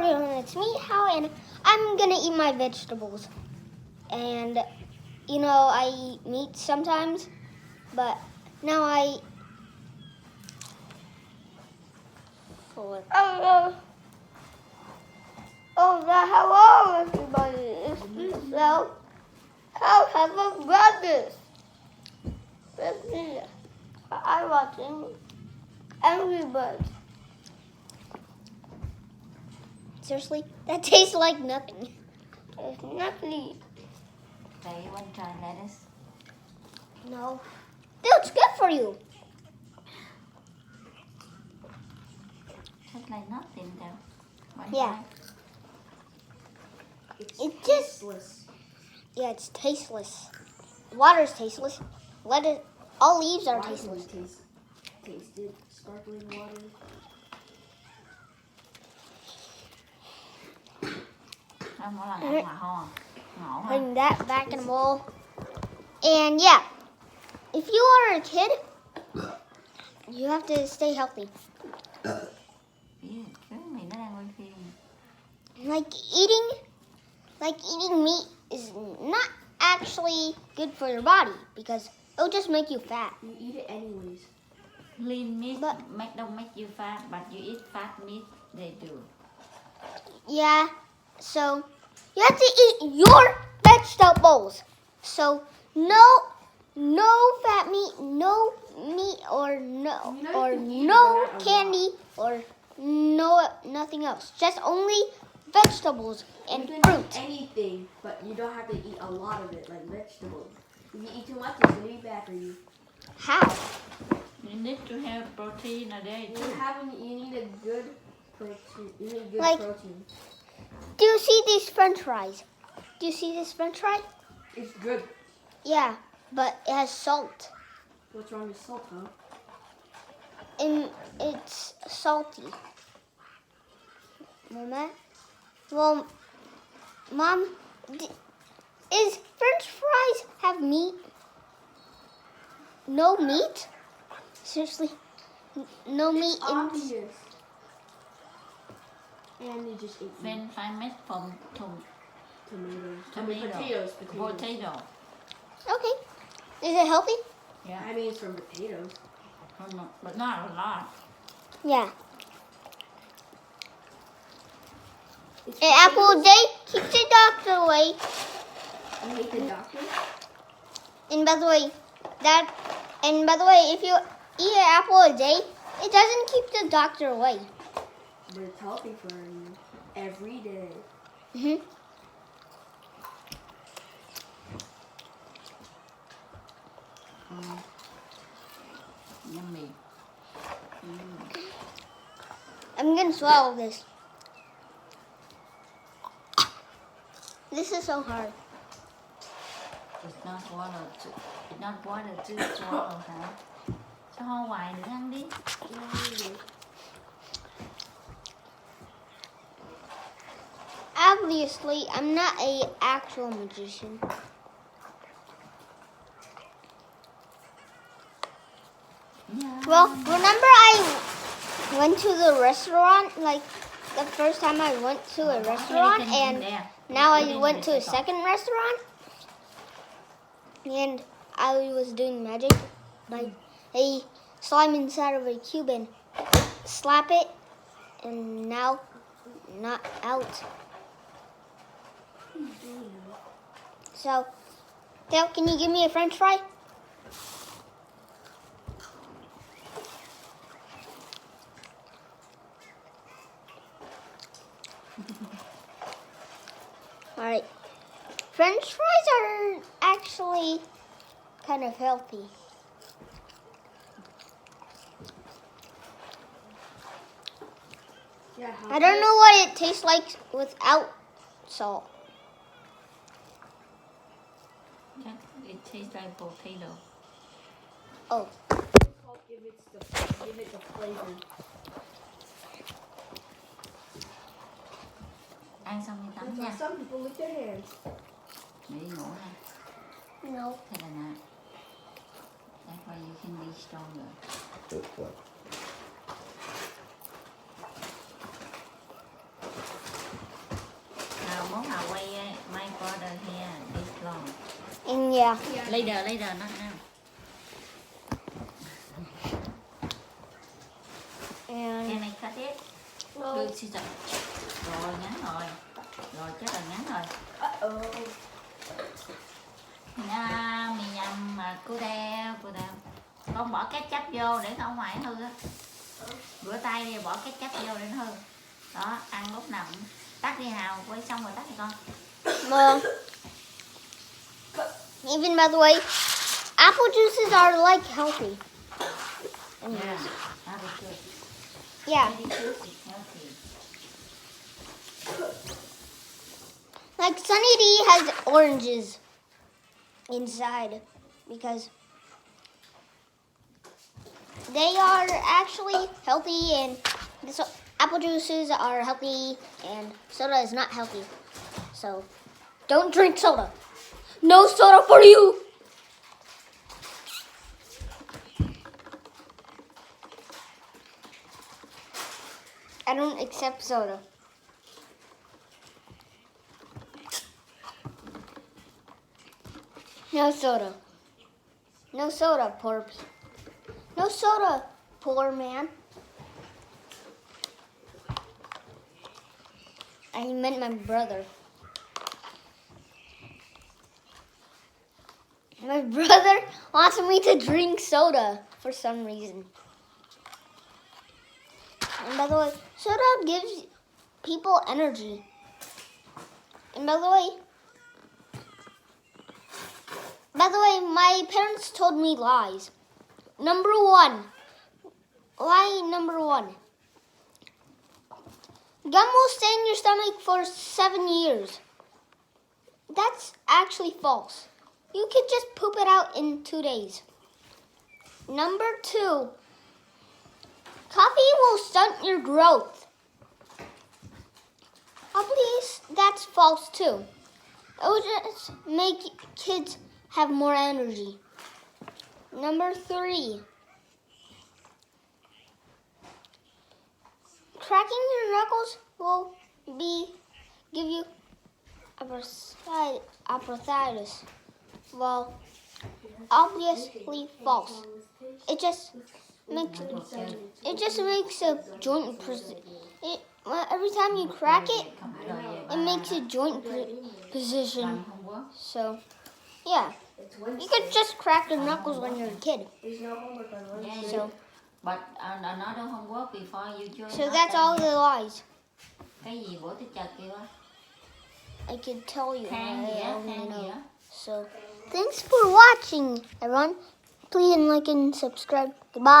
everyone, it's me, Hal, and I'm gonna eat my vegetables. And, you know, I eat meat sometimes, but now I... Oh, hello everybody, it's me, Hal. Hal, have a brothers. With me. I'm watching Angry Birds. Seriously? That tastes like nothing. It's nothing. So you want to try lettuce? No. Dude, it's good for you. Tastes like nothing though. Want Yeah. try? It just... Yeah, it's tasteless. Water's tasteless. Lettuce... All leaves are tasteless. Tasted sparkling water. Không có lần ăn mà ho. Ngộ ha. Putting that back in the bowl. And yeah, if you are a kid, you have to stay healthy. Ý, Cái mày nó đang quay phim. Like eating meat is not actually good for your body because it'll just make you fat. You eat it anyways. Lean meat But- don't make you fat, but you eat fat meat, they do. Yeah, so you have to eat your vegetables. So no fat meat, no meat, or no You know or you can eat no banana a candy or nothing else. Just only vegetables and you can fruit. eat anything, but you don't have to eat a lot of it, like vegetables. If you eat too much, it's gonna be bad for you. How? You need to have protein a day too. You need a good protein. You need good Like- protein. Do you see these French fries? Do you see this French fry? It's good. Yeah, but it has salt What's wrong with salt, huh? and it's salty. Mama? Well, Mom, is French fries have meat? No meat? Seriously? No meat in... Obvious. And you just ate French fry made from tomatoes. tomato. Potatoes. Potato. Okay. Is it healthy? Yeah. I mean, it's from potatoes. But not a lot. Yeah. It's An apple a day keeps the doctor away. You hate the doctor? And by the way, if you eat an apple a day, it doesn't keep the doctor away. But it's healthy for you every day. Mhm. Yummy. I'm gonna swallow this. This is so hard. It's not water to swallow hả? Sao ho hoài nữa ăn đi. Obviously, I'm not an actual magician. Yeah. Well, remember I went to the restaurant, like the first time I went to a restaurant, and now I went to a second restaurant, and I was doing magic, like a slime inside of a cube and slap it, and now not out. So, Dale, can you give me a French fry? Alright. French fries are actually kind of healthy. Yeah, I don't know what it tastes like without salt. It tastes like potato. Oh. Salt give it the flavor. Ăn xong đi tắm That's why nha. some people lick their hands. Để đi ngủ ha. No. Thế là nè. That's why you can be stronger. Yeah. Later not now. And Can I cut it? Đưa scissors. Rồi ngắn rồi. Rồi chắc là ngắn rồi. Mì nhầm mà cô đeo. Con bỏ ketchup vô để không ngoại hư á. Rửa tay đi, bỏ ketchup vô để nó hư. Đó, ăn lúc nào cũng tắt đi Hào, quay xong rồi tắt đi con. well, even by the way, apple juices are like healthy. Yeah, that is good. Yeah. Very juicy, healthy. Like Sunny D has oranges inside because they are actually healthy, and apple juices are healthy, and soda is not healthy. So don't drink soda. No soda for you. I don't accept soda. No soda. No soda, No soda, poor man. I meant my brother. My brother wants me to drink soda for some reason. And by the way, soda gives people energy. And by the way, my parents told me lies. Lie number one. Gum will stay in your stomach for 7 years. That's actually false. You can just poop it out in 2 days. Number 2. Coffee will stunt your growth. Obviously, that's false too. It will just make kids have more energy. Number 3. Cracking your knuckles will give you arthritis. Well, obviously false. It just makes a joint. Every time you crack it, it makes a joint position. So, yeah, you could just crack your knuckles when you're a kid. There's no homework on Wednesday. Yeah, So, but another homework before you join. so that's all the lies Cái gì bữa teacher kêu á? I could tell you. Than gì I á? only Than gì know. á? So, thanks for watching, everyone. Please like and subscribe. Goodbye.